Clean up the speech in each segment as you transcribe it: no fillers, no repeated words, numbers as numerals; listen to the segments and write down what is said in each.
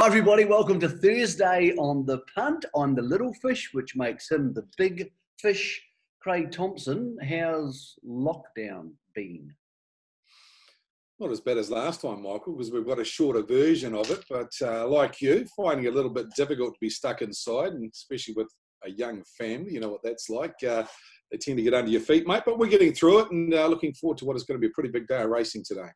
everybody, welcome to Thursday on the punt. I'm the little fish, which makes him the big fish. Craig Thompson, how's lockdown been? Not as bad as last time, Michael, because we've got a shorter version of it. But like you, finding it a little bit difficult to be stuck inside, and especially with a young family, you know what that's like. They tend to get under your feet, mate. But we're getting through it and looking forward to what is going to be a pretty big day of racing today.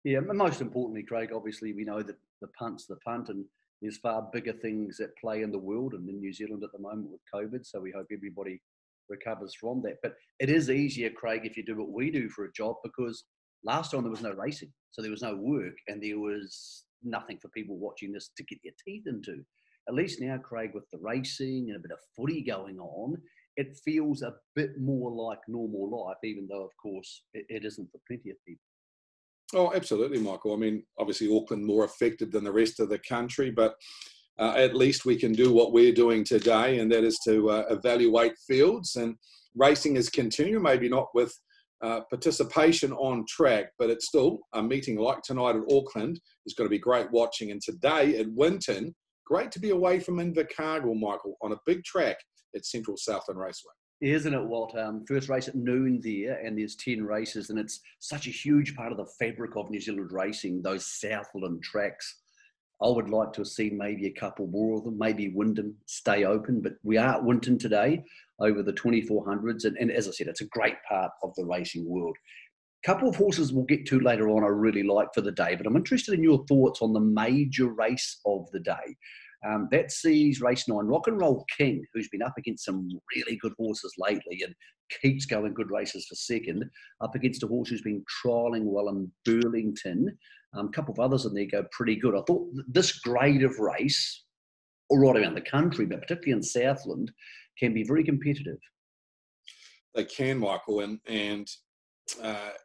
Yeah, and most importantly, Craig, obviously we know that the punt's the punt, and there's far bigger things at play in the world and in New Zealand at the moment with COVID. So we hope everybody recovers from that. But it is easier, Craig, if you do what we do for a job, because last time there was no racing, so there was no work, and there was nothing for people watching this to get their teeth into. At least now, Craig, with the racing and a bit of footy going on, it feels a bit more like normal life, even though, of course, it isn't for plenty of people. Oh, absolutely, Michael. I mean, obviously Auckland more affected than the rest of the country, but at least we can do what we're doing today, and that is to evaluate fields. And racing is continuing, maybe not with participation on track, but it's still a meeting like tonight at Auckland is going to be great watching. And today at Winton, great to be away from Invercargill, Michael, on a big track at Central Southland Raceway. Isn't it what? First race at noon there, and there's 10 races, and it's such a huge part of the fabric of New Zealand racing, those Southland tracks. I would like to have seen maybe a couple more of them, maybe Winton stay open, but we are at Winton today over the 2400s, and as I said, it's a great part of the racing world. A couple of horses we'll get to later on I really like for the day, but I'm interested in your thoughts on the major race of the day. That sees race 9, Rock and Roll King, who's been up against some really good horses lately and keeps going good races for second, up against a horse who's been trialling well in Burlington. A couple of others in there go pretty good. I thought this grade of race, all right around the country, but particularly in Southland, can be very competitive. They can, Michael, and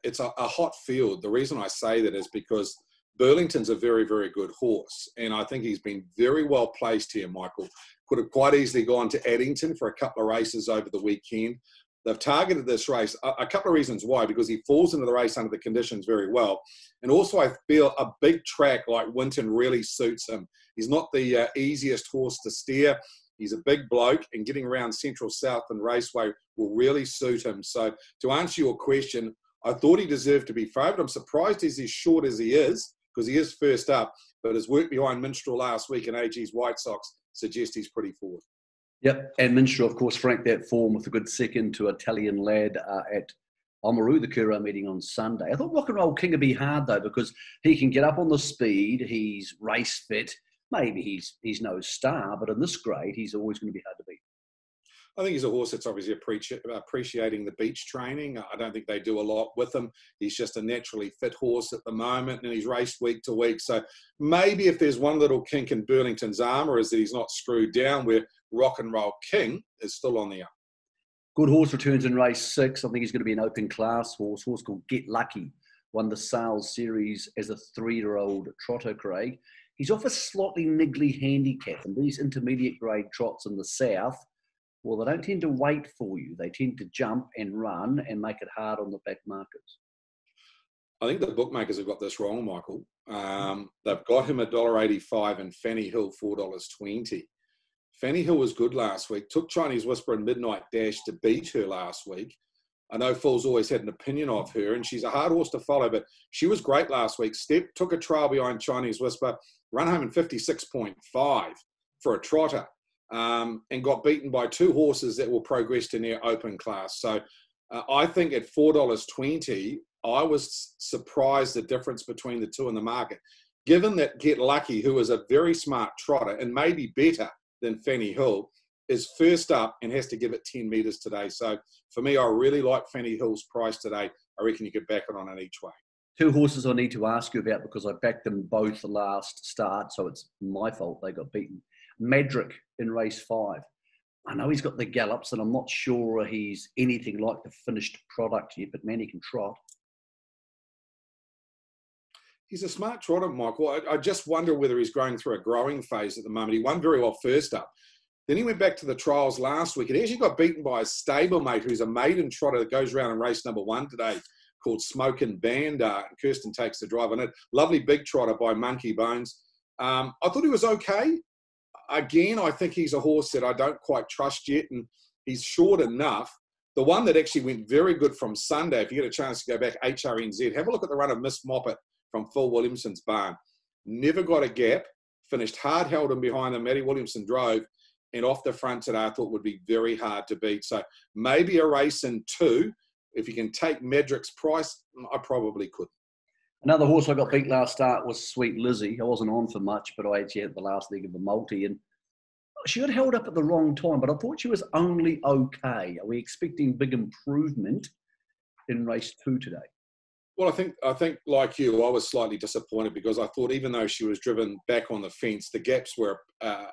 it's a hot field. The reason I say that is because Burlington's a very, very good horse, and I think he's been very well placed here, Michael. Could have quite easily gone to Addington for a couple of races over the weekend. They've targeted this race, a couple of reasons why, because he falls into the race under the conditions very well. And also I feel a big track like Winton really suits him. He's not the easiest horse to steer. He's a big bloke, and getting around Central Southland Raceway will really suit him. So to answer your question, I thought he deserved to be favoured. I'm surprised he's as short as he is, because he is first up, but his work behind Minstrel last week in AG's White Sox suggests he's pretty forward. Yep, and Minstrel, of course, franked that form with a good second to Italian Lad at Oamaru, the Kuro meeting on Sunday. I thought Rock and Roll King would be hard, though, because he can get up on the speed, he's race fit, maybe he's no star, but in this grade, he's always going to be hard to beat. I think he's a horse that's obviously appreciating the beach training. I don't think they do a lot with him. He's just a naturally fit horse at the moment, and he's raced week to week. So maybe if there's one little kink in Burlington's armour is that he's not screwed down, where Rock and Roll King is still on the up. Good horse returns in race 6. I think he's going to be an open class horse. Horse called Get Lucky. Won the Sales Series as a 3-year-old trotter, Craig. He's off a slightly niggly handicap, and these intermediate grade trots in the south, well, they don't tend to wait for you. They tend to jump and run and make it hard on the back markers. I think the bookmakers have got this wrong, Michael. They've got him $1.85 and Fanny Hill $4.20. Fanny Hill was good last week. Took Chinese Whisper and Midnight Dash to beat her last week. I know Phil's always had an opinion of her, and she's a hard horse to follow, but she was great last week. Took a trial behind Chinese Whisper, run home in 56.5 for a trotter. And got beaten by 2 horses that will progress to near open class. So I think at $4.20, I was surprised the difference between the two in the market. Given that Get Lucky, who is a very smart trotter and maybe better than Fanny Hill, is first up and has to give it 10 metres today. So for me, I really like Fanny Hill's price today. I reckon you could back it on an each way. 2 horses I need to ask you about because I backed them both the last start, so it's my fault they got beaten. Madrick in race 5. I know he's got the gallops, and I'm not sure he's anything like the finished product yet, but man, he can trot. He's a smart trotter, Michael. I just wonder whether he's going through a growing phase at the moment. He won very well first up. Then he went back to the trials last week. He actually got beaten by a stablemate who's a maiden trotter that goes around in race number 1 today, called Smokin' Band. And Kirsten takes the drive on it. Lovely big trotter by Monkey Bones. I thought he was okay. Again, I think he's a horse that I don't quite trust yet, and he's short enough. The one that actually went very good from Sunday, if you get a chance to go back, HRNZ, have a look at the run of Miss Moppet from Phil Williamson's barn. Never got a gap, finished hard held and behind him. Maddie Williamson drove, and off the front today I thought would be very hard to beat. So maybe a race in 2. If you can take Madrick's price, I probably could. Another horse I got beat last start was Sweet Lizzie. I wasn't on for much, but I actually had the last leg of the multi, and she got held up at the wrong time, but I thought she was only okay. Are we expecting big improvement in race 2 today? Well, I think like you, I was slightly disappointed because I thought even though she was driven back on the fence, the gaps were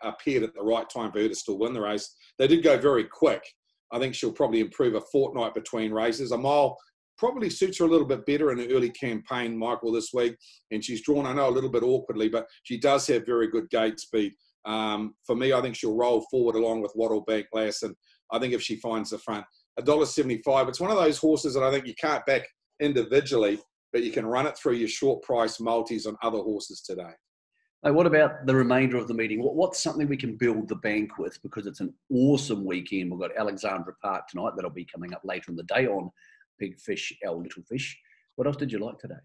appeared at the right time for her to still win the race. They did go very quick. I think she'll probably improve a fortnight between races. A mile probably suits her a little bit better in an early campaign, Michael, this week. And she's drawn, I know, a little bit awkwardly, but she does have very good gate speed. For me, I think she'll roll forward along with Wattlebank Lass. And I think if she finds the front, $1.75, it's one of those horses that I think you can't back individually, but you can run it through your short price multis on other horses today. Hey, what about the remainder of the meeting? What's something we can build the bank with? Because it's an awesome weekend. We've got Alexandra Park tonight. That'll be coming up later in the day on Big Fish, Our Little Fish. What else did you like today?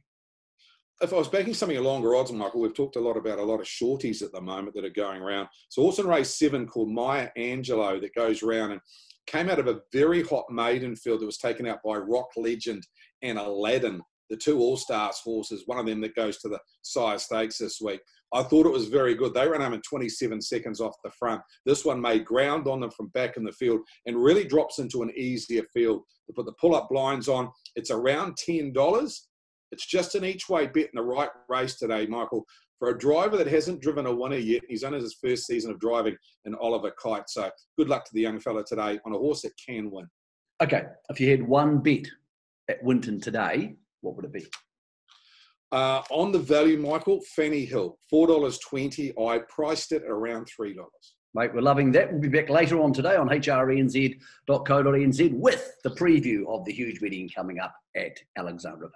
If I was backing something at longer odds, Michael, we've talked a lot about a lot of shorties at the moment that are going around. So horse in race 7 called Maya Angelou that goes around and came out of a very hot maiden field that was taken out by Rock Legend and Aladdin, the 2 All-Stars horses, one of them that goes to the Sire Stakes this week. I thought it was very good. They ran home in 27 seconds off the front. This one made ground on them from back in the field and really drops into an easier field. To put the pull-up blinds on, it's around $10. It's just an each-way bet in the right race today, Michael. For a driver that hasn't driven a winner yet, he's only his first season of driving in Oliver Kite. So good luck to the young fella today on a horse that can win. Okay, if you had one bet at Winton today, what would it be? On the value, Michael, Fanny Hill, $4.20. I priced it at around $3. Mate, we're loving that. We'll be back later on today on hrnz.co.nz with the preview of the huge meeting coming up at Alexandra.